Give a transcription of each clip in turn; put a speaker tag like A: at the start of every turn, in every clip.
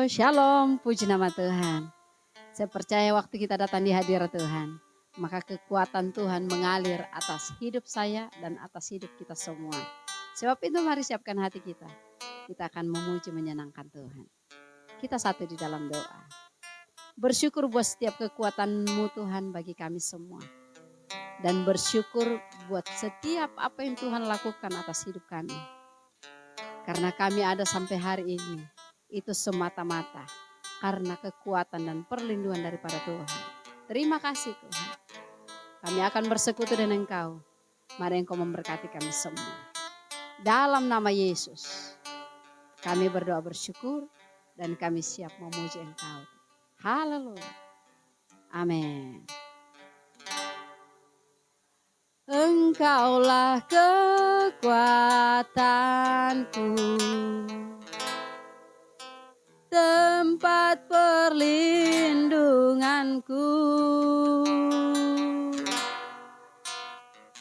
A: Shalom, puji nama Tuhan. Saya percaya waktu kita datang di hadirat Tuhan, maka kekuatan Tuhan mengalir atas hidup saya dan atas hidup kita semua. Sebab itu mari siapkan hati kita. Kita akan memuji menyenangkan Tuhan. Kita satu di dalam doa. Bersyukur buat setiap kekuatan-Mu Tuhan bagi kami semua. Dan bersyukur buat setiap apa yang Tuhan lakukan atas hidup kami. Karena kami ada sampai hari ini. Itu semata-mata karena kekuatan dan perlindungan daripada Tuhan. Terima kasih Tuhan. Kami akan bersekutu dengan Engkau. Mari Engkau memberkati kami semua. Dalam nama Yesus, kami berdoa bersyukur dan kami siap memuji Engkau. Haleluya. Amin. Engkaulah kekuatanku, tempat perlindunganku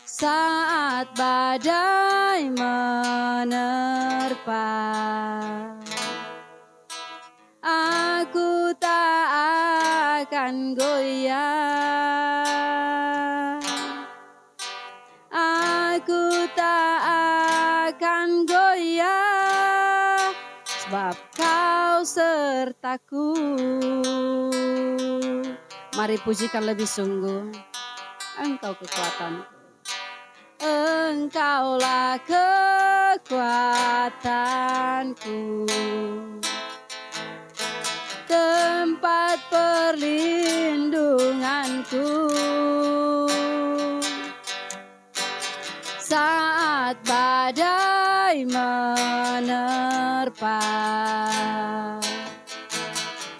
A: saat badai menerpa. Aku tak akan goyah. Aku tak akan goyah, sebab Kau sertaku. Mari pujikan lebih sungguh. Engkau kekuatanku. Engkaulah kekuatanku, tempat perlindunganku saat badai menerpa.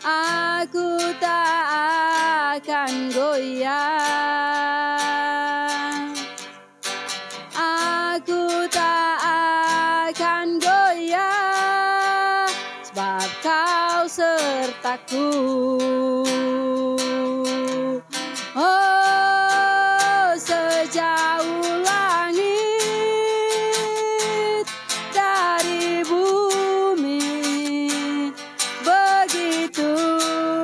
A: Aku tak akan goyah. Aku tak akan goyah, sebab Kau sertaku. Oh, sejauh langit dari bumi, begitu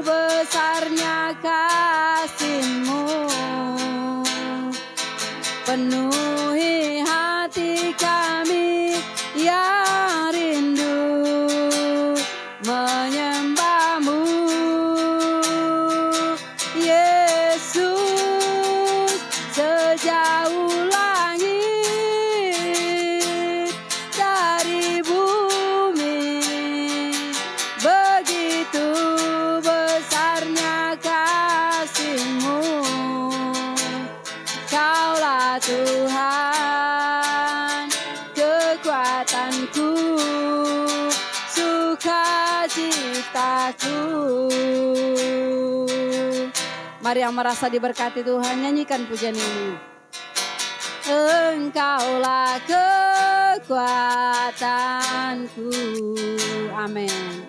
A: besarnya kasih-Mu. Penuhi hati kami yang rindu menyembah-Mu, Yesus. Sejauh langit dari bumi, begitu besarnya kasih-Mu. Kaulah Tuhan, kekuatanku, sukacitaku. Mari yang merasa diberkati Tuhan, nyanyikan pujian ini. Engkaulah kekuatanku, amin,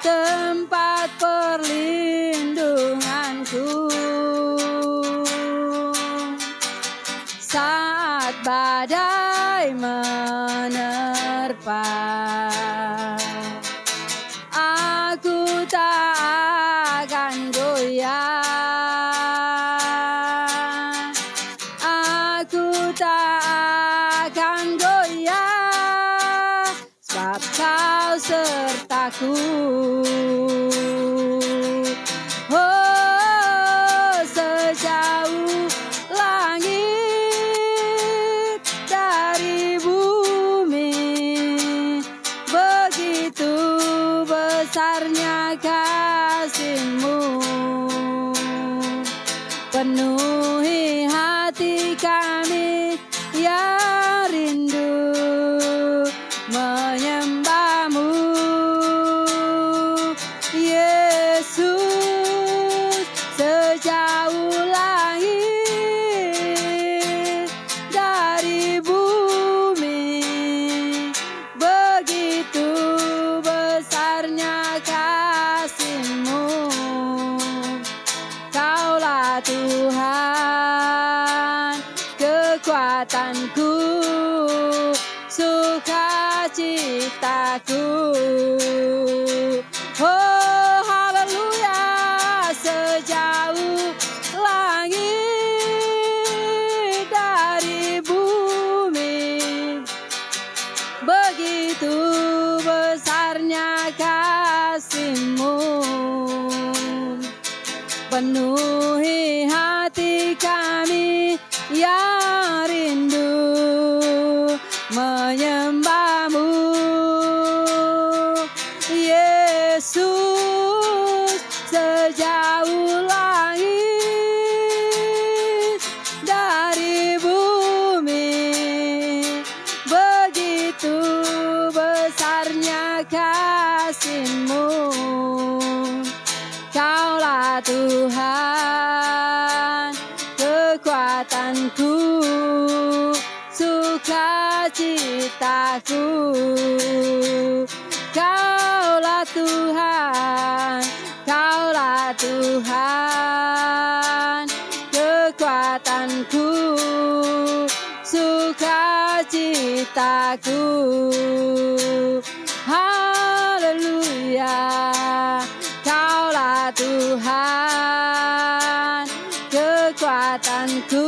A: tempat perlindunganku saat badai menerpa. Aku tak akan goyah. Aku tak akan goyah, sebab Kau sertaku. Oh, sejauh langit dari bumi, begitu besarnya kasih-Mu. Penuhi hati kami yang rindu menyembah-Mu, Yesus. Sejauh langit dari bumi, begitu besarnya kasih-Mu. Kaulah Tuhan, kekuatanku, sukacitaku. Oh, penuhi hati kami yang rindu menyembah-Mu. Yesus, sejauh langit dari bumi, begitu besarnya kasih-Mu. Kaulah Tuhan, kekuatanku, sukacitaku. Kaulah Tuhan, Kaulah Tuhan, kekuatanku, sukacitaku. Haleluya, Kaulah Tuhan, kekuatanku,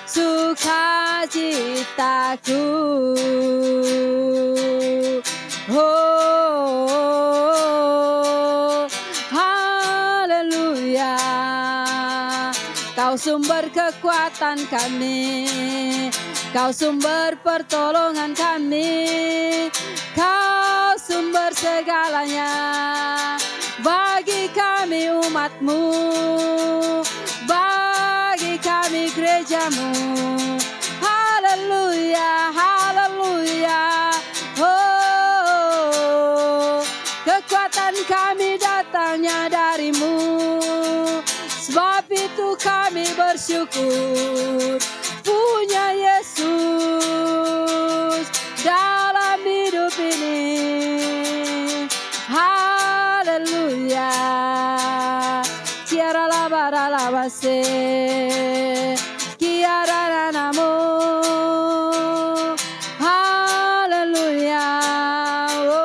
A: sukacitaku. Oh, haleluya. Kau sumber kekuatan kami, Kau sumber pertolongan kami, Kau sumber segalanya bagi kami umat-Mu, bagi kami gereja-Mu. Haleluya, haleluya. Oh, kekuatan kami datangnya dari-Mu, sebab itu kami bersyukur punya Yesus dalam hidup ini. Haleluya. Kiara labara labase, kiara namo. Haleluya. Oh,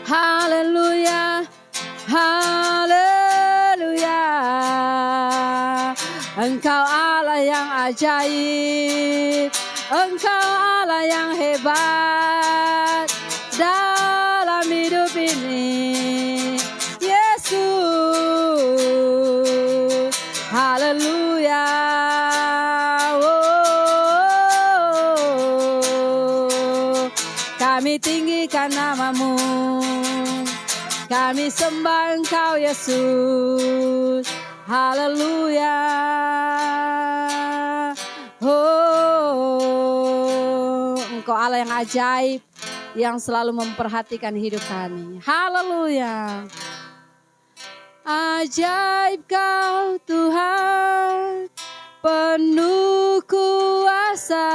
A: haleluya. Haleluya. Engkau Allah yang ajaib, Engkau Allah yang hebat dalam hidup ini. Yesus, haleluya. Oh, kami tinggikan nama-Mu, kami sembah Engkau Yesus. Haleluya. Oh, Engkau Allah yang ajaib, yang selalu memperhatikan hidup kami. Haleluya. Ajaib Kau Tuhan, penuh kuasa,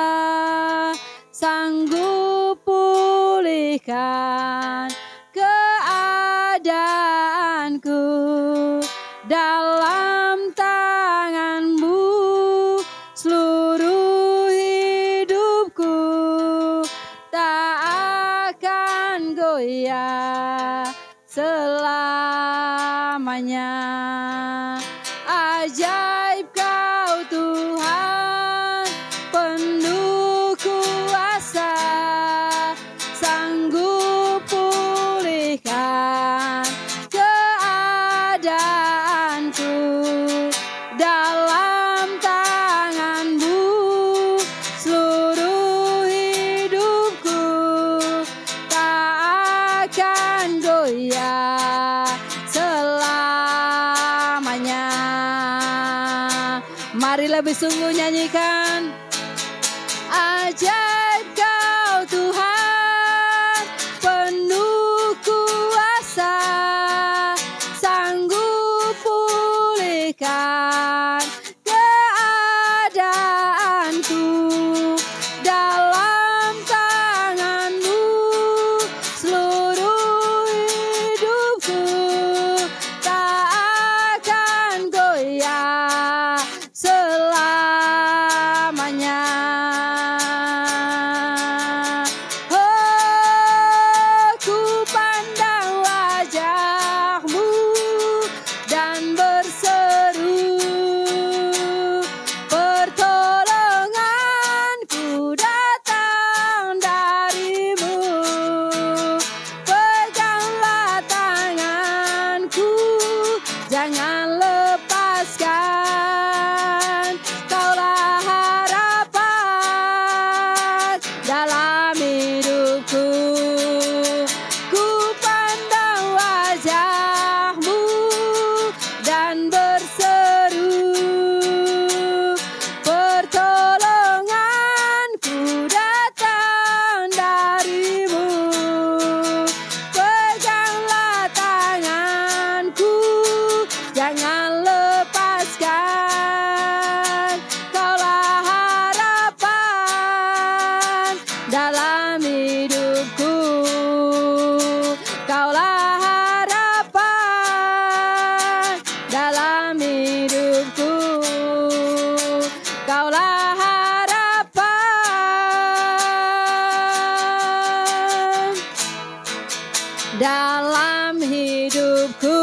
A: sanggup pulihkan keadaanku. Dalam tangan-Mu seluruh hidupku tak akan goyah selamanya. Ajaib Kau Tuhan, penuh kuasa, sanggup pulihkan dalam tangan-Mu seluruh hidupku tak akan goyah selamanya. Mari lebih sungguh nyanyikan. Ajaib Kau Tuhan, penuh kuasa, sanggup pulihkan keadaanku. Dalam tangan-Mu seluruh hidupku tak akan goyah selamanya. Oh, ku pandang wajah-Mu dan berseru, dalam hidupku. Kaulah harapan dalam hidupku.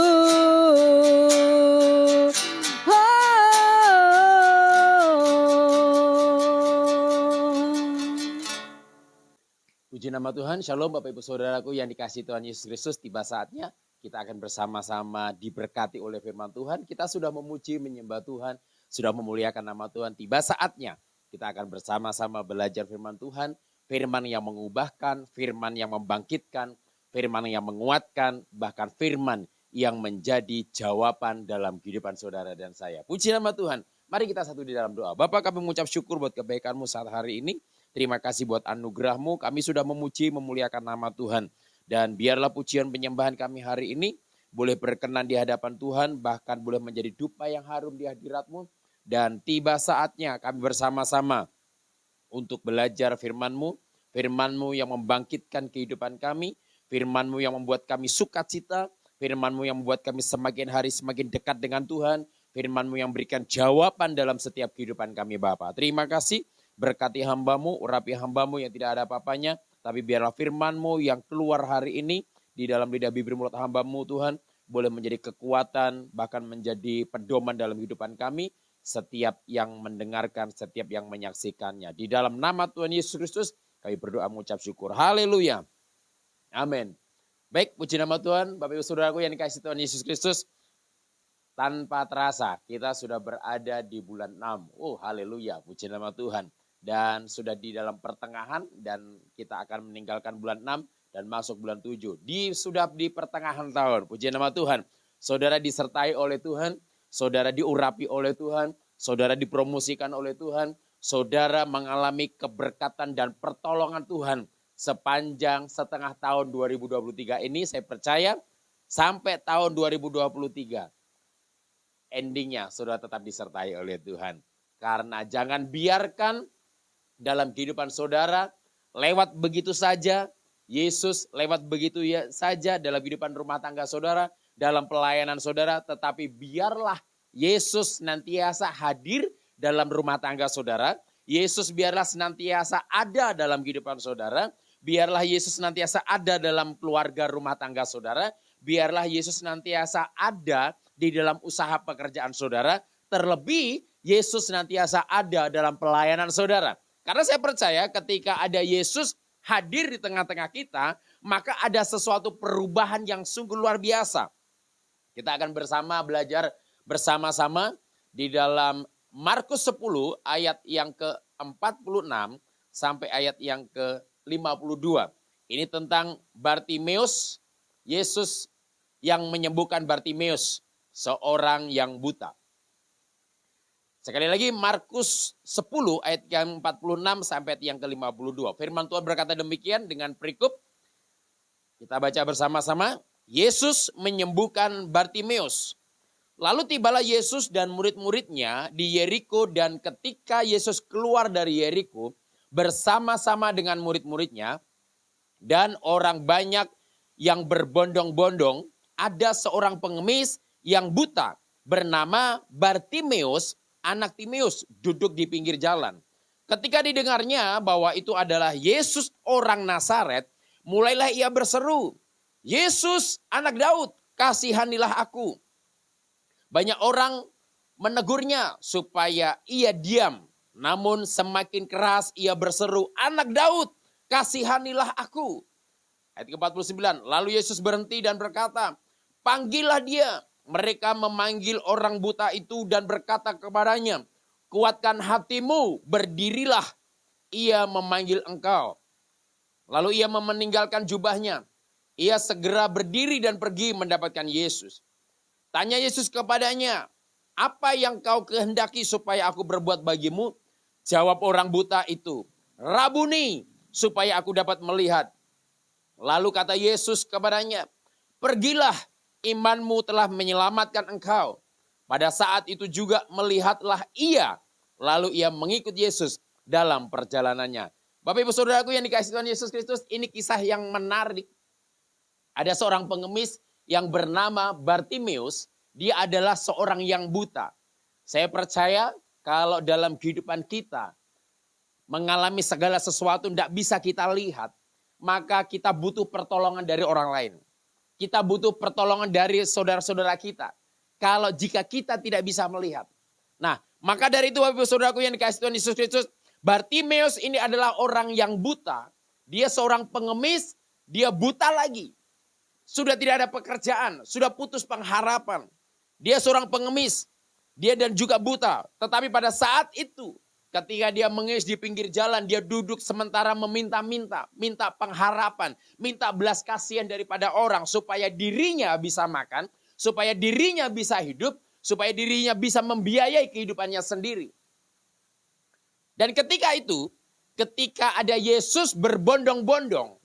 B: Puji nama Tuhan, Shalom Bapak Ibu Saudaraku yang dikasihi Tuhan Yesus Kristus. Tiba saatnya kita akan bersama-sama diberkati oleh firman Tuhan. Kita sudah memuji, menyembah Tuhan, sudah memuliakan nama Tuhan. Tiba saatnya kita akan bersama-sama belajar firman Tuhan. Firman yang mengubahkan, firman yang membangkitkan, firman yang menguatkan, bahkan firman yang menjadi jawaban dalam kehidupan saudara dan saya. Puji nama Tuhan. Mari kita satu di dalam doa. Bapak, kami mengucap syukur buat kebaikan-Mu saat hari ini. Terima kasih buat anugerah-Mu, kami sudah memuji, memuliakan nama Tuhan. Dan biarlah pujian penyembahan kami hari ini boleh berkenan di hadapan Tuhan, bahkan boleh menjadi dupa yang harum di hadirat-Mu. Dan tiba saatnya kami bersama-sama untuk belajar firman-Mu, firman-Mu yang membangkitkan kehidupan kami, firman-Mu yang membuat kami sukacita, firman-Mu yang membuat kami semakin hari semakin dekat dengan Tuhan, firman-Mu yang berikan jawaban dalam setiap kehidupan kami Bapa. Terima kasih. Berkati hamba-Mu, urapi hamba-Mu yang tidak ada apa-apanya. Tapi biarlah firman-Mu yang keluar hari ini di dalam lidah bibir mulut hamba-Mu Tuhan. Boleh menjadi kekuatan, bahkan menjadi pedoman dalam kehidupan kami. Setiap yang mendengarkan, setiap yang menyaksikannya. Di dalam nama Tuhan Yesus Kristus, kami berdoa mengucap syukur. Haleluya. Amin. Baik, puji nama Tuhan. Bapak Ibu Saudaraku yang dikasihi Tuhan Yesus Kristus. Tanpa terasa, kita sudah berada di bulan 6. Oh, haleluya. Puji nama Tuhan. Dan sudah di dalam pertengahan dan kita akan meninggalkan bulan 6 dan masuk bulan 7. Sudah di pertengahan tahun, puji nama Tuhan. Saudara disertai oleh Tuhan, saudara diurapi oleh Tuhan, saudara dipromosikan oleh Tuhan, saudara mengalami keberkatan dan pertolongan Tuhan sepanjang setengah tahun 2023 ini. Saya percaya sampai tahun 2023 endingnya saudara tetap disertai oleh Tuhan. Karena jangan biarkan dalam kehidupan saudara lewat begitu saja, Yesus lewat begitu saja dalam kehidupan rumah tangga saudara, dalam pelayanan saudara, tetapi biarlah Yesus senantiasa hadir dalam rumah tangga saudara, Yesus biarlah senantiasa ada dalam kehidupan saudara, biarlah Yesus senantiasa ada dalam keluarga rumah tangga saudara, biarlah Yesus senantiasa ada di dalam usaha pekerjaan saudara, terlebih Yesus senantiasa ada dalam pelayanan saudara. Karena saya percaya ketika ada Yesus hadir di tengah-tengah kita, maka ada sesuatu perubahan yang sungguh luar biasa. Kita akan belajar bersama-sama di dalam Markus 10 ayat yang ke-46 sampai ayat yang ke-52. Ini tentang Bartimeus, Yesus yang menyembuhkan Bartimeus, seorang yang buta. Sekali lagi Markus 10 ayat yang 46 sampai ayat yang ke-52. Firman Tuhan berkata demikian dengan perikop. Kita baca bersama-sama. Yesus menyembuhkan Bartimeus. Lalu tibalah Yesus dan murid-muridnya di Yeriko, dan ketika Yesus keluar dari Yeriko bersama-sama dengan murid-muridnya dan orang banyak yang berbondong-bondong, ada seorang pengemis yang buta bernama Bartimeus, anak Timeus, duduk di pinggir jalan. Ketika didengarnya bahwa itu adalah Yesus orang Nazaret, mulailah ia berseru, Yesus anak Daud, kasihanilah aku. Banyak orang menegurnya supaya ia diam. Namun semakin keras ia berseru, anak Daud, kasihanilah aku. Ayat ke-49, lalu Yesus berhenti dan berkata, panggillah dia. Mereka memanggil orang buta itu dan berkata kepadanya, kuatkan hatimu, berdirilah, ia memanggil engkau. Lalu ia meninggalkan jubahnya. Ia segera berdiri dan pergi mendapatkan Yesus. Tanya Yesus kepadanya, apa yang kau kehendaki supaya aku berbuat bagimu? Jawab orang buta itu, Rabuni, supaya aku dapat melihat. Lalu kata Yesus kepadanya, pergilah, imanmu telah menyelamatkan engkau. Pada saat itu juga melihatlah ia. Lalu ia mengikut Yesus dalam perjalanannya. Bapak Ibu Saudaraku yang dikasihi Tuhan Yesus Kristus, ini kisah yang menarik. Ada seorang pengemis yang bernama Bartimeus Dia adalah seorang yang buta. Saya percaya kalau dalam kehidupan kita mengalami segala sesuatu tidak bisa kita lihat, maka kita butuh pertolongan dari orang lain. Kita butuh pertolongan dari saudara-saudara kita. Kalau jika kita tidak bisa melihat. Nah, maka dari itu Bapak Ibu Saudaraku yang dikasihi Tuhan Yesus Kristus, Bartimeus ini adalah orang yang buta. Dia seorang pengemis, dia buta lagi. Sudah tidak ada pekerjaan, sudah putus pengharapan. Dia seorang pengemis, dia dan juga buta. Tetapi pada saat itu, ketika dia mengemis di pinggir jalan, dia duduk sementara minta pengharapan, minta belas kasihan daripada orang supaya dirinya bisa makan, supaya dirinya bisa hidup, supaya dirinya bisa membiayai kehidupannya sendiri. Dan ketika itu, ketika ada Yesus berbondong-bondong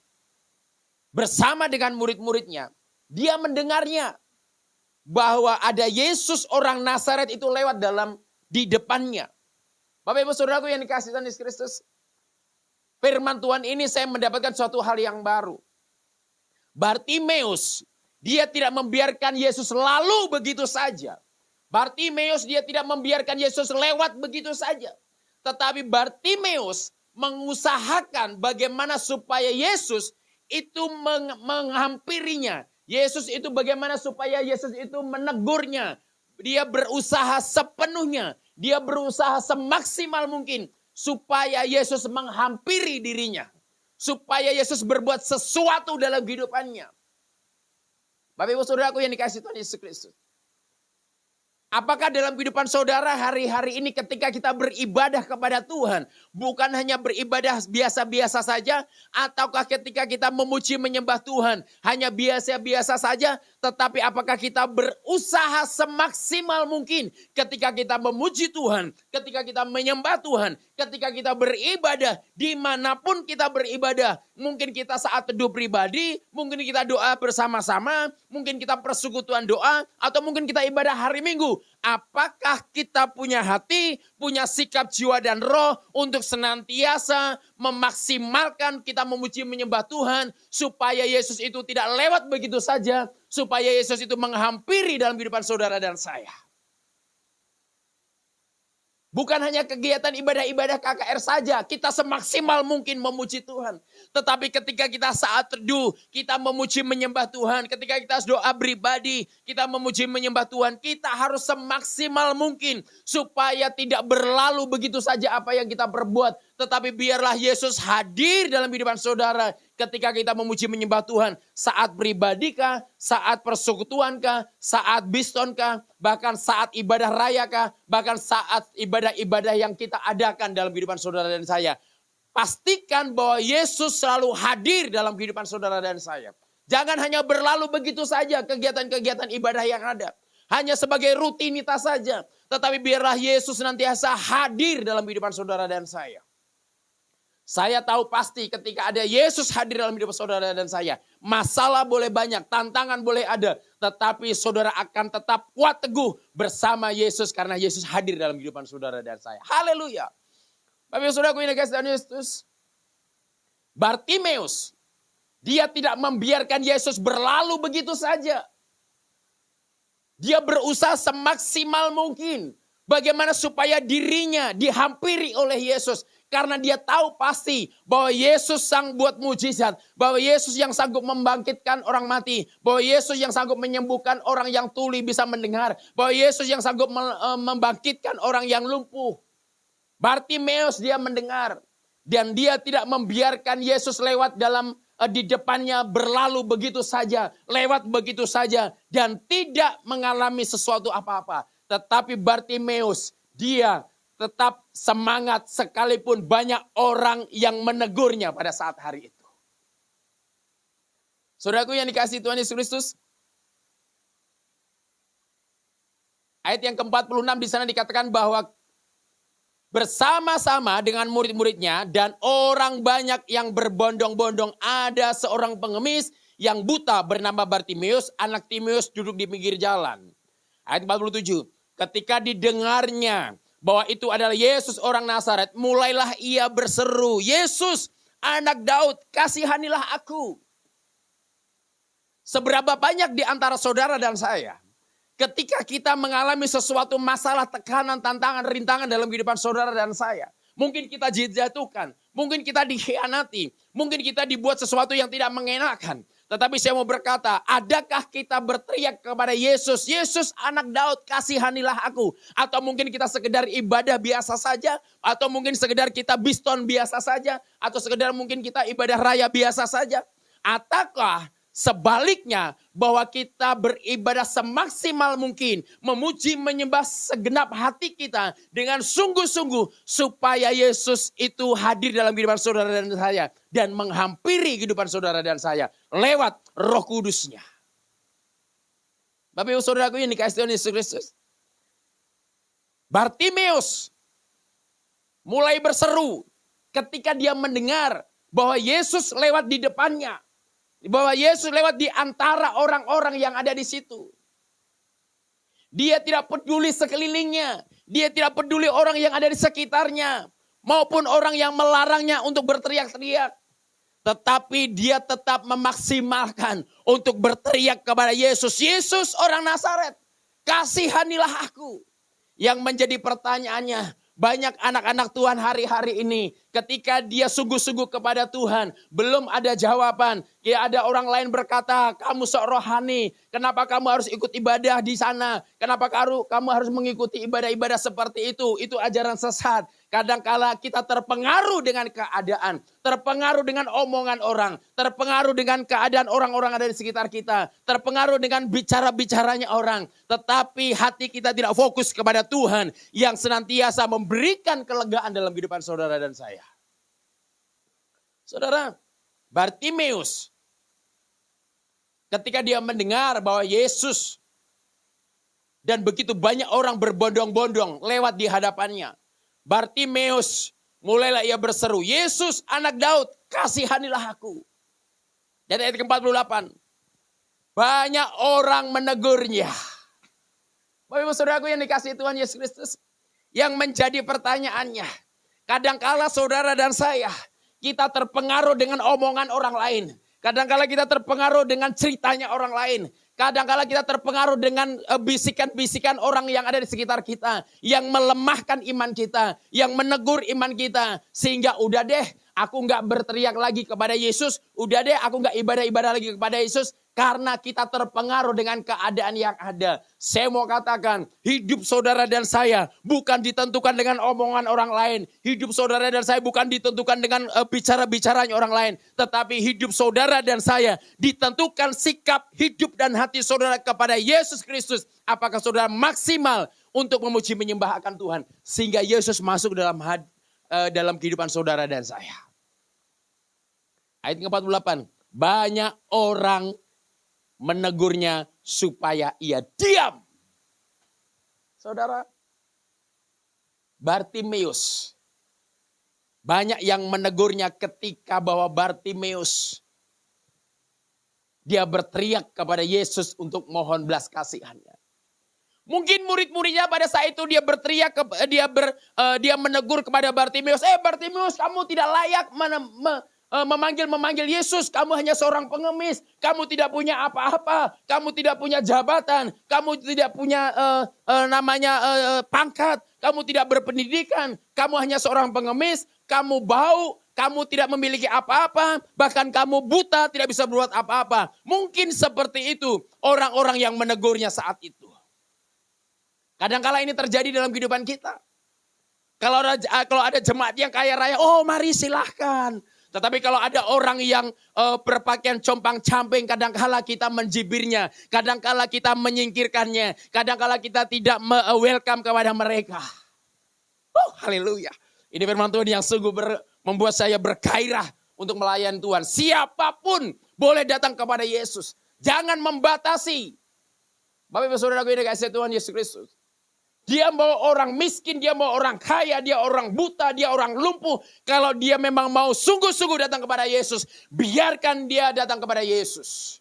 B: bersama dengan murid-muridnya, dia mendengarnya bahwa ada Yesus orang Nazaret itu lewat di depannya. Bapak Ibu Saudaraku yang dikasihi Tuhan Yesus Kristus, firman Tuhan ini saya mendapatkan suatu hal yang baru. Bartimeus, dia tidak membiarkan Yesus lalu begitu saja. Bartimeus, dia tidak membiarkan Yesus lewat begitu saja. Tetapi Bartimeus mengusahakan bagaimana supaya Yesus itu menghampirinya. Yesus itu bagaimana supaya Yesus itu menegurnya. Dia berusaha sepenuhnya. Dia berusaha semaksimal mungkin supaya Yesus menghampiri dirinya. Supaya Yesus berbuat sesuatu dalam kehidupannya. Bapak Ibu Saudaraku yang dikasihi Tuhan Yesus Kristus. Apakah dalam kehidupan saudara hari-hari ini ketika kita beribadah kepada Tuhan, bukan hanya beribadah biasa-biasa saja, ataukah ketika kita memuji menyembah Tuhan, hanya biasa-biasa saja, tetapi apakah kita berusaha semaksimal mungkin ketika kita memuji Tuhan, ketika kita menyembah Tuhan, ketika kita beribadah, dimanapun kita beribadah, mungkin kita saat teduh pribadi, mungkin kita doa bersama-sama, mungkin kita persekutuan doa, atau mungkin kita ibadah hari Minggu. Apakah kita punya hati, punya sikap jiwa dan roh untuk senantiasa memaksimalkan kita memuji menyembah Tuhan, supaya Yesus itu tidak lewat begitu saja, supaya Yesus itu menghampiri dalam kehidupan saudara dan saya. Bukan hanya kegiatan ibadah-ibadah KKR saja, kita semaksimal mungkin memuji Tuhan. Tetapi ketika kita saat teduh, kita memuji menyembah Tuhan. Ketika kita doa pribadi, kita memuji menyembah Tuhan. Kita harus semaksimal mungkin supaya tidak berlalu begitu saja apa yang kita perbuat. Tetapi biarlah Yesus hadir dalam kehidupan saudara ketika kita memuji menyembah Tuhan. Saat pribadikah, saat persekutuankah, saat bistonkah, bahkan saat ibadah rayakah, bahkan saat ibadah-ibadah yang kita adakan dalam kehidupan saudara dan saya. Pastikan bahwa Yesus selalu hadir dalam kehidupan saudara dan saya. Jangan hanya berlalu begitu saja kegiatan-kegiatan ibadah yang ada. Hanya sebagai rutinitas saja. Tetapi biarlah Yesus senantiasa hadir dalam kehidupan saudara dan saya. Saya tahu pasti ketika ada Yesus hadir dalam hidup saudara dan saya. Masalah boleh banyak, tantangan boleh ada. Tetapi saudara akan tetap kuat teguh bersama Yesus. Karena Yesus hadir dalam kehidupan saudara dan saya. Haleluya. Bapak saudaraku ini kasih Tuhan Yesus. Bartimeus. Dia tidak membiarkan Yesus berlalu begitu saja. Dia berusaha semaksimal mungkin. Bagaimana supaya dirinya dihampiri oleh Yesus. Karena dia tahu pasti bahwa Yesus sang buat mujizat. Bahwa Yesus yang sanggup membangkitkan orang mati. Bahwa Yesus yang sanggup menyembuhkan orang yang tuli bisa mendengar. Bahwa Yesus yang sanggup membangkitkan orang yang lumpuh. Bartimeus dia mendengar. Dan dia tidak membiarkan Yesus lewat di depannya berlalu begitu saja. Lewat begitu saja. Dan tidak mengalami sesuatu apa-apa. Tetapi Bartimeus dia tetap semangat sekalipun banyak orang yang menegurnya pada saat hari itu. Saudaraku yang dikasihi Tuhan Yesus Kristus. Ayat yang ke-46 di sana dikatakan bahwa bersama-sama dengan murid-muridnya dan orang banyak yang berbondong-bondong ada seorang pengemis yang buta bernama Bartimeus, anak Timeus duduk di pinggir jalan. Ayat 47. Ketika didengarnya bahwa itu adalah Yesus orang Nazaret, mulailah ia berseru, Yesus anak Daud, kasihanilah aku. Seberapa banyak di antara saudara dan saya, Ketika kita mengalami sesuatu masalah, tekanan, tantangan, rintangan dalam kehidupan saudara dan saya. Mungkin kita dijatuhkan, mungkin kita dikhianati, mungkin kita dibuat sesuatu yang tidak mengenakan. Tetapi saya mau berkata, adakah kita berteriak kepada Yesus, Yesus anak Daud kasihanilah aku. Atau mungkin kita sekedar ibadah biasa saja, atau mungkin sekedar kita biston biasa saja, atau sekedar mungkin kita ibadah raya biasa saja. Ataukah sebaliknya, bahwa kita beribadah semaksimal mungkin, memuji menyembah segenap hati kita dengan sungguh-sungguh supaya Yesus itu hadir dalam kehidupan saudara dan saya dan menghampiri kehidupan saudara dan saya lewat Roh Kudus-Nya. Bapak Ibu Saudaraku yang dikasihi Tuhan Yesus Kristus, Bartimeus mulai berseru ketika dia mendengar bahwa Yesus lewat di depannya. Bahwa Yesus lewat di antara orang-orang yang ada di situ. Dia tidak peduli sekelilingnya. Dia tidak peduli orang yang ada di sekitarnya. Maupun orang yang melarangnya untuk berteriak-teriak. Tetapi dia tetap memaksimalkan untuk berteriak kepada Yesus. Yesus orang Nazaret, kasihanilah aku. Yang menjadi pertanyaannya, banyak anak-anak Tuhan hari-hari ini ketika dia sungguh-sungguh kepada Tuhan belum ada jawaban. Ya, ada orang lain berkata, kamu sok rohani, kenapa kamu harus ikut ibadah di sana? Kenapa kamu harus mengikuti ibadah-ibadah seperti itu? Itu ajaran sesat. Kadangkala kita terpengaruh dengan keadaan, terpengaruh dengan omongan orang, terpengaruh dengan keadaan orang-orang ada di sekitar kita, terpengaruh dengan bicara-bicaranya orang. Tetapi hati kita tidak fokus kepada Tuhan yang senantiasa memberikan kelegaan dalam kehidupan saudara dan saya. Saudara, Bartimeus ketika dia mendengar bahwa Yesus dan begitu banyak orang berbondong-bondong lewat di hadapannya, Bartimeus mulailah ia berseru, Yesus anak Daud kasihanilah aku. Dan ayat ke-48, banyak orang menegurnya. Bapak Ibu Saudaraku yang dikasihi Tuhan Yesus Kristus, yang menjadi pertanyaannya, kadangkala saudara dan saya, kita terpengaruh dengan omongan orang lain. Kadangkala kita terpengaruh dengan ceritanya orang lain. Kadangkala kita terpengaruh dengan bisikan-bisikan orang yang ada di sekitar kita. Yang melemahkan iman kita. Yang menegur iman kita. Sehingga udah deh, aku gak berteriak lagi kepada Yesus. Udah deh, aku gak ibadah-ibadah lagi kepada Yesus. Karena kita terpengaruh dengan keadaan yang ada. Saya mau katakan, hidup saudara dan saya bukan ditentukan dengan omongan orang lain. Hidup saudara dan saya bukan ditentukan dengan bicara-bicaranya orang lain. Tetapi hidup saudara dan saya ditentukan sikap hidup dan hati saudara kepada Yesus Kristus. Apakah saudara maksimal untuk memuji menyembah akan Tuhan. Sehingga Yesus masuk dalam kehidupan saudara dan saya. Ayat ke-48. Banyak orang menegurnya supaya ia diam. Saudara, Bartimeus. Banyak yang menegurnya ketika bahwa Bartimeus, dia berteriak kepada Yesus untuk mohon belas kasihannya. Mungkin murid-muridnya pada saat itu dia berteriak, dia menegur kepada Bartimeus. Bartimeus, kamu tidak layak memanggil Yesus, kamu hanya seorang pengemis, kamu tidak punya apa-apa, kamu tidak punya jabatan, kamu tidak punya pangkat, kamu tidak berpendidikan, kamu hanya seorang pengemis, kamu bau, kamu tidak memiliki apa-apa, bahkan kamu buta, tidak bisa berbuat apa-apa. Mungkin seperti itu orang-orang yang menegurnya saat itu. Kadang-kala ini terjadi dalam kehidupan kita. Kalau ada jemaat yang kaya raya, oh mari silahkan. Tetapi kalau ada orang yang berpakaian compang-camping, kadangkala kita menjibirnya, kadangkala kita menyingkirkannya, kadangkala kita tidak welcome kepada mereka. Oh, haleluya. Ini firman Tuhan yang sungguh membuat saya bergairah untuk melayani Tuhan. Siapapun boleh datang kepada Yesus. Jangan membatasi. Bapak Ibu Saudaraku yang dikasihi Tuhan Yesus Kristus. Dia mau orang miskin, dia mau orang kaya, dia orang buta, dia orang lumpuh. Kalau dia memang mau sungguh-sungguh datang kepada Yesus, biarkan dia datang kepada Yesus.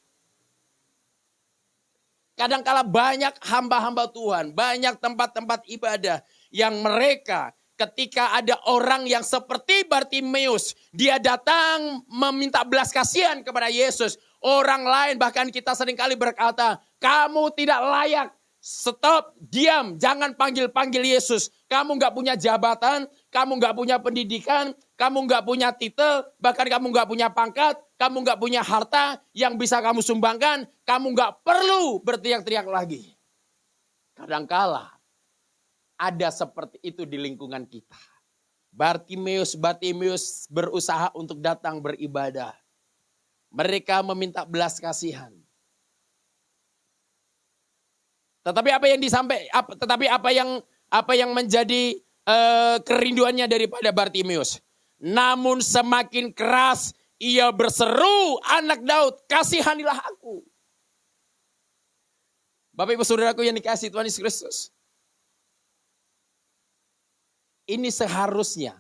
B: Kadangkala banyak hamba-hamba Tuhan, banyak tempat-tempat ibadah yang mereka ketika ada orang yang seperti Bartimeus, dia datang meminta belas kasihan kepada Yesus. Orang lain bahkan kita seringkali berkata, kamu tidak layak. Stop, diam, jangan panggil-panggil Yesus. Kamu nggak punya jabatan, kamu nggak punya pendidikan, kamu nggak punya titel, bahkan kamu nggak punya pangkat, kamu nggak punya harta yang bisa kamu sumbangkan, kamu nggak perlu berteriak-teriak lagi. Kadangkala ada seperti itu di lingkungan kita. Bartimeus berusaha untuk datang beribadah. Mereka meminta belas kasihan. Tetapi apa yang menjadi kerinduannya daripada Bartimeus? Namun semakin keras ia berseru, anak Daud, kasihanilah aku. Bapak Ibu Saudaraku yang dikasihi Tuhan Yesus Kristus. Ini seharusnya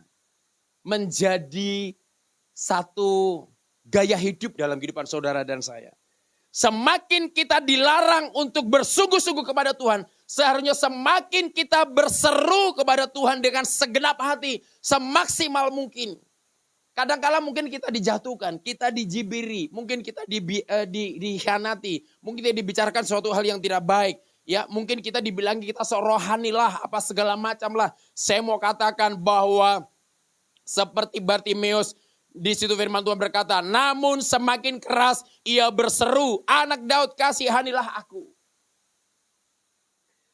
B: menjadi satu gaya hidup dalam kehidupan saudara dan saya. Semakin kita dilarang untuk bersungguh-sungguh kepada Tuhan, seharusnya semakin kita berseru kepada Tuhan dengan segenap hati, semaksimal mungkin. Kadang-kala mungkin kita dijatuhkan, kita dijibiri, mungkin kita dikhianati, mungkin kita dibicarakan suatu hal yang tidak baik. Ya, mungkin kita dibilang kita rohani lah, apa segala macam lah. Saya mau katakan bahwa seperti Bartimeus, di situ firman Tuhan berkata, namun semakin keras ia berseru, anak Daud kasihanilah aku.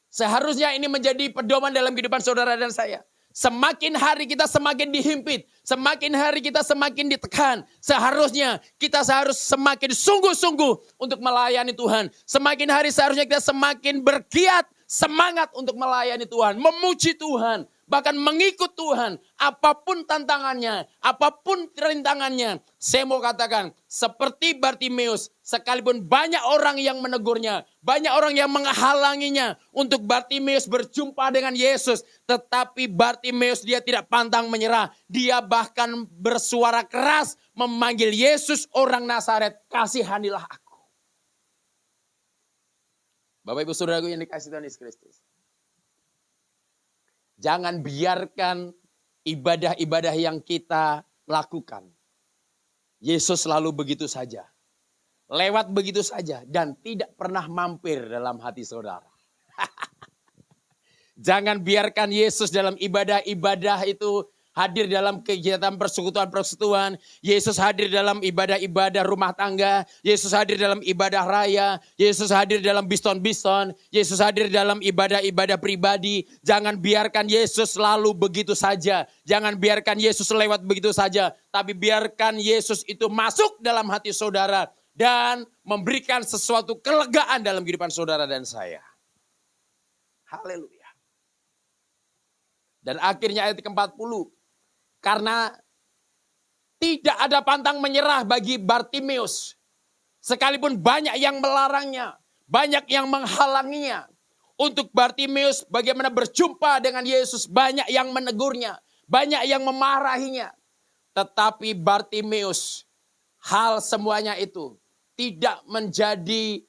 B: Seharusnya ini menjadi pedoman dalam kehidupan saudara dan saya. Semakin hari kita semakin dihimpit, semakin hari kita semakin ditekan. Seharusnya kita harus semakin sungguh-sungguh untuk melayani Tuhan. Semakin hari seharusnya kita semakin bergiat, semangat untuk melayani Tuhan, memuji Tuhan. Bahkan mengikut Tuhan, apapun tantangannya, apapun rintangannya. Saya mau katakan, seperti Bartimeus, sekalipun banyak orang yang menegurnya, banyak orang yang menghalanginya untuk Bartimeus berjumpa dengan Yesus. Tetapi Bartimeus dia tidak pantang menyerah. Dia bahkan bersuara keras memanggil Yesus orang Nazaret, kasihanilah aku. Bapak Ibu Saudaraku yang dikasihi Tuhan Yesus Kristus. Jangan biarkan ibadah-ibadah yang kita lakukan. Yesus selalu begitu saja. Lewat begitu saja dan tidak pernah mampir dalam hati saudara. Jangan biarkan Yesus dalam ibadah-ibadah itu hadir dalam kegiatan persekutuan-persekutuan. Yesus hadir dalam ibadah-ibadah rumah tangga. Yesus hadir dalam ibadah raya. Yesus hadir dalam biston-biston. Yesus hadir dalam ibadah-ibadah pribadi. Jangan biarkan Yesus selalu begitu saja. Jangan biarkan Yesus lewat begitu saja. Tapi biarkan Yesus itu masuk dalam hati saudara. Dan memberikan sesuatu kelegaan dalam kehidupan saudara dan saya. Haleluya. Dan akhirnya ayat ke-40. Karena tidak ada pantang menyerah bagi Bartimeus. Sekalipun banyak yang melarangnya, banyak yang menghalanginya. Untuk Bartimeus bagaimana berjumpa dengan Yesus, banyak yang menegurnya, banyak yang memarahinya. Tetapi Bartimeus, hal semuanya itu tidak menjadi,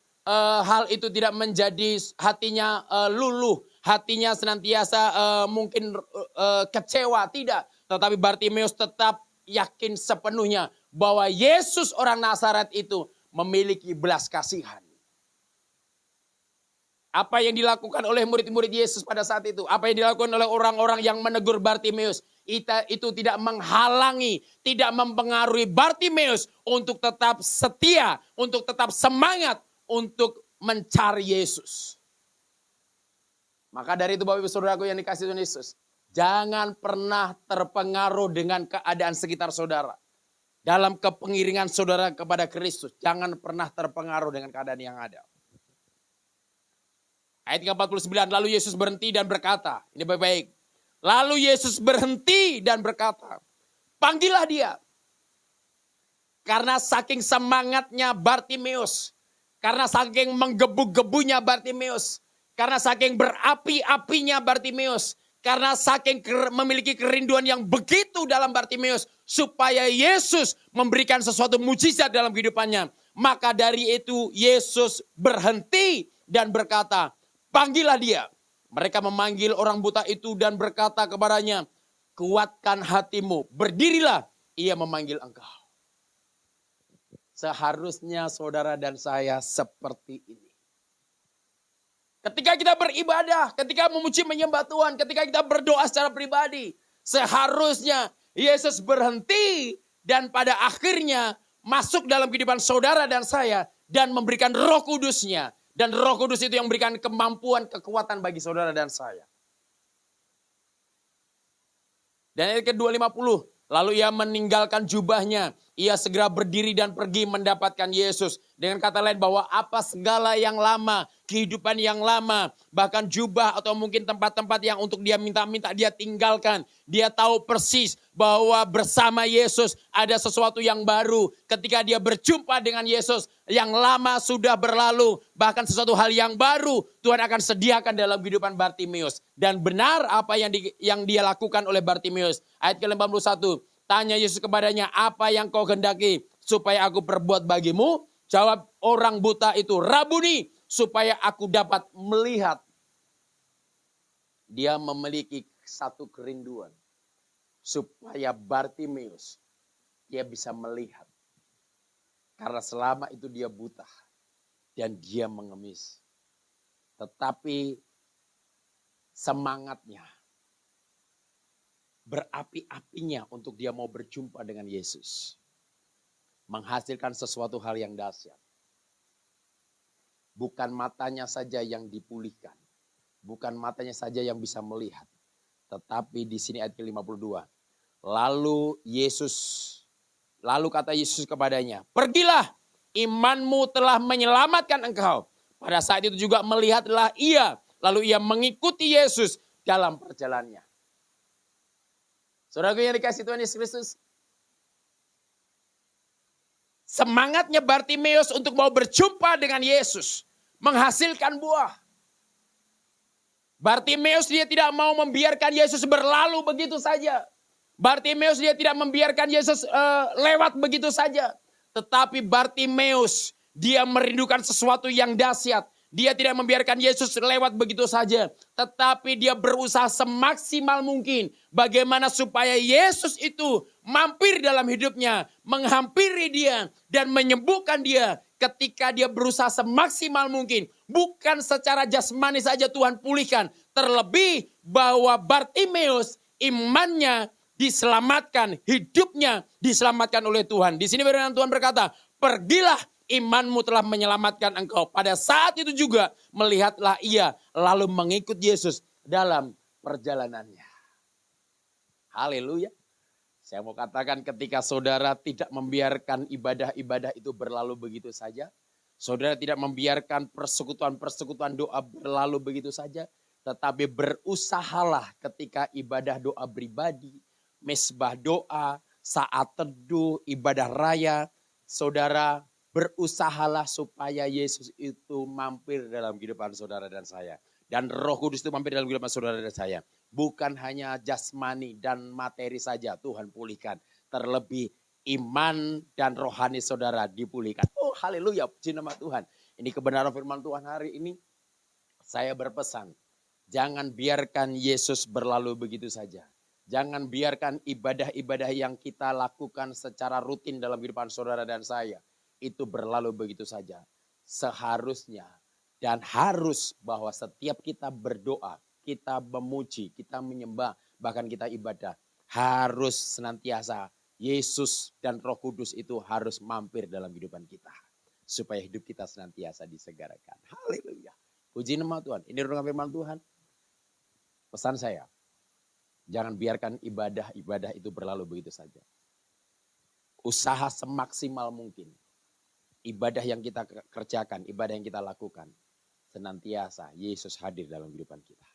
B: hal itu tidak menjadi hatinya luluh, hatinya senantiasa mungkin kecewa, tidak. Tetapi Bartimeus tetap yakin sepenuhnya bahwa Yesus orang Nazaret itu memiliki belas kasihan. Apa yang dilakukan oleh murid-murid Yesus pada saat itu, apa yang dilakukan oleh orang-orang yang menegur Bartimeus, itu tidak menghalangi, tidak mempengaruhi Bartimeus untuk tetap setia, untuk tetap semangat untuk mencari Yesus. Maka dari itu Bapak Ibu Saudaraku yang dikasihi Tuhan Yesus, jangan pernah terpengaruh dengan keadaan sekitar saudara. Dalam kepengiringan saudara kepada Kristus, jangan pernah terpengaruh dengan keadaan yang ada. Ayat 49, lalu Yesus berhenti dan berkata, ini baik-baik. Lalu Yesus berhenti dan berkata, panggillah dia. Karena saking semangatnya Bartimeus, karena saking menggebu-gebunya Bartimeus, karena saking berapi-apinya Bartimeus, karena saking memiliki kerinduan yang begitu dalam Bartimeus, supaya Yesus memberikan sesuatu mujizat dalam kehidupannya. Maka dari itu Yesus berhenti dan berkata, panggillah dia. Mereka memanggil orang buta itu dan berkata kepadanya, kuatkan hatimu, berdirilah, ia memanggil engkau. Seharusnya saudara dan saya seperti ini. Ketika kita beribadah, ketika memuji menyembah Tuhan, ketika kita berdoa secara pribadi, seharusnya Yesus berhenti dan pada akhirnya masuk dalam kehidupan saudara dan saya dan memberikan Roh Kudus-Nya. Dan Roh Kudus itu yang memberikan kemampuan, kekuatan bagi saudara dan saya. Dan ayat ke-250, lalu ia meninggalkan jubahnya. Ia segera berdiri dan pergi mendapatkan Yesus. Dengan kata lain bahwa apa segala yang lama, kehidupan yang lama, bahkan jubah atau mungkin tempat-tempat yang untuk dia minta-minta dia tinggalkan. Dia tahu persis bahwa bersama Yesus ada sesuatu yang baru. Ketika dia berjumpa dengan Yesus, yang lama sudah berlalu. Bahkan sesuatu hal yang baru Tuhan akan sediakan dalam kehidupan Bartimeus. Dan benar apa yang dia lakukan oleh Bartimeus. Ayat ke-81. Tanya Yesus kepadanya, apa yang kau kehendaki supaya aku perbuat bagimu? Jawab orang buta itu, Rabuni, supaya aku dapat melihat. Dia memiliki satu kerinduan. Supaya Bartimeus, dia bisa melihat. Karena selama itu dia buta. Dan dia mengemis. Tetapi semangatnya, berapi-apinya untuk dia mau berjumpa dengan Yesus. Menghasilkan sesuatu hal yang dahsyat. Bukan matanya saja yang dipulihkan. Bukan matanya saja yang bisa melihat. Tetapi di sini ayat ke-52. Lalu kata Yesus kepadanya, pergilah, imanmu telah menyelamatkan engkau. Pada saat itu juga melihatlah ia. Lalu ia mengikuti Yesus dalam perjalanannya. Saudaraku yang dikasih Tuhan Yesus Kristus. Semangatnya Bartimeus untuk mau berjumpa dengan Yesus. Menghasilkan buah. Bartimeus dia tidak mau membiarkan Yesus berlalu begitu saja. Bartimeus dia tidak membiarkan Yesus lewat begitu saja. Tetapi Bartimeus dia merindukan sesuatu yang dahsyat. Dia tidak membiarkan Yesus lewat begitu saja. Tetapi dia berusaha semaksimal mungkin. Bagaimana supaya Yesus itu mampir dalam hidupnya. Menghampiri dia dan menyembuhkan dia. Ketika dia berusaha semaksimal mungkin. Bukan secara jasmani saja Tuhan pulihkan. Terlebih bahwa Bartimeus imannya diselamatkan. Hidupnya diselamatkan oleh Tuhan. Di sini firman Tuhan berkata, pergilah. Imanmu telah menyelamatkan engkau. Pada saat itu juga melihatlah ia lalu mengikut Yesus dalam perjalanannya. Haleluya. Saya mau katakan ketika saudara tidak membiarkan ibadah-ibadah itu berlalu begitu saja. Saudara tidak membiarkan persekutuan-persekutuan doa berlalu begitu saja. Tetapi berusahalah ketika ibadah doa pribadi, mesbah doa, saat teduh, ibadah raya. Saudara berusahalah supaya Yesus itu mampir dalam kehidupan saudara dan saya. Dan Roh Kudus itu mampir dalam kehidupan saudara dan saya. Bukan hanya jasmani dan materi saja Tuhan pulihkan. Terlebih iman dan rohani saudara dipulihkan. Oh haleluya, puji nama Tuhan. Ini kebenaran firman Tuhan hari ini. Saya berpesan, jangan biarkan Yesus berlalu begitu saja. Jangan biarkan ibadah-ibadah yang kita lakukan secara rutin dalam kehidupan saudara dan saya. Itu berlalu begitu saja. Seharusnya dan harus bahwa setiap kita berdoa, kita memuji, kita menyembah, bahkan kita ibadah. Harus senantiasa Yesus dan Roh Kudus itu harus mampir dalam kehidupan kita. Supaya hidup kita senantiasa disegarakan. Haleluya. Puji nama Tuhan. Ini renungan firman Tuhan. Pesan saya, jangan biarkan ibadah-ibadah itu berlalu begitu saja. Usaha semaksimal mungkin. Ibadah yang kita kerjakan, ibadah yang kita lakukan. Senantiasa Yesus hadir dalam kehidupan kita.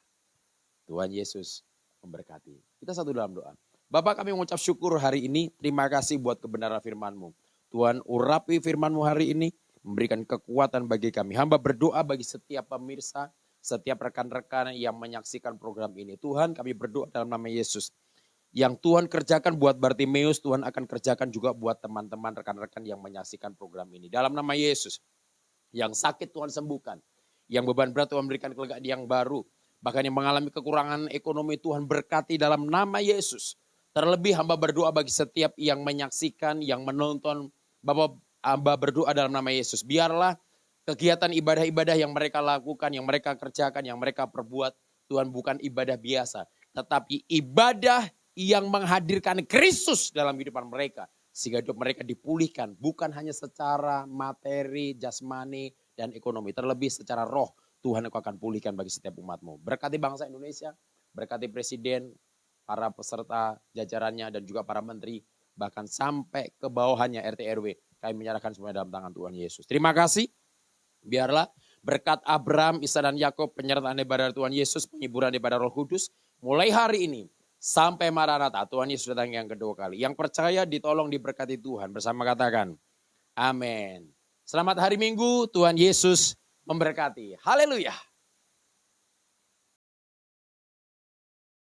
B: Tuhan Yesus memberkati. Kita satu dalam doa. Bapak kami mengucap syukur hari ini. Terima kasih buat kebenaran firman-Mu. Tuhan urapi firman-Mu hari ini. Memberikan kekuatan bagi kami. Hamba berdoa bagi setiap pemirsa. Setiap rekan-rekan yang menyaksikan program ini. Tuhan kami berdoa dalam nama Yesus. Yang Tuhan kerjakan buat Bartimeus, Tuhan akan kerjakan juga buat teman-teman, rekan-rekan yang menyaksikan program ini. Dalam nama Yesus, yang sakit Tuhan sembuhkan. Yang beban berat Tuhan berikan kelegaan yang baru. Bahkan yang mengalami kekurangan ekonomi Tuhan berkati dalam nama Yesus. Terlebih hamba berdoa bagi setiap yang menyaksikan, yang menonton. Bapak hamba berdoa dalam nama Yesus. Biarlah kegiatan ibadah-ibadah yang mereka lakukan, yang mereka kerjakan, yang mereka perbuat, Tuhan bukan ibadah biasa, tetapi ibadah yang menghadirkan Kristus dalam kehidupan mereka. Sehingga hidup mereka dipulihkan, bukan hanya secara materi, jasmani, dan ekonomi. Terlebih secara roh, Tuhan Engkau akan pulihkan bagi setiap umat-Mu. Berkati bangsa Indonesia, berkati Presiden, para peserta jajarannya, dan juga para menteri, bahkan sampai ke bawahannya RT RW. Kami menyerahkan semuanya dalam tangan Tuhan Yesus. Terima kasih. Biarlah berkat Abraham, Ishak dan Yakub, penyertaan daripada Tuhan Yesus, penghiburan daripada Roh Kudus, mulai hari ini sampai Maranatha, Tuhan Yesus datang yang kedua kali. Yang percaya ditolong diberkati Tuhan. Bersama katakan, amin. Selamat hari Minggu, Tuhan Yesus memberkati. Haleluya.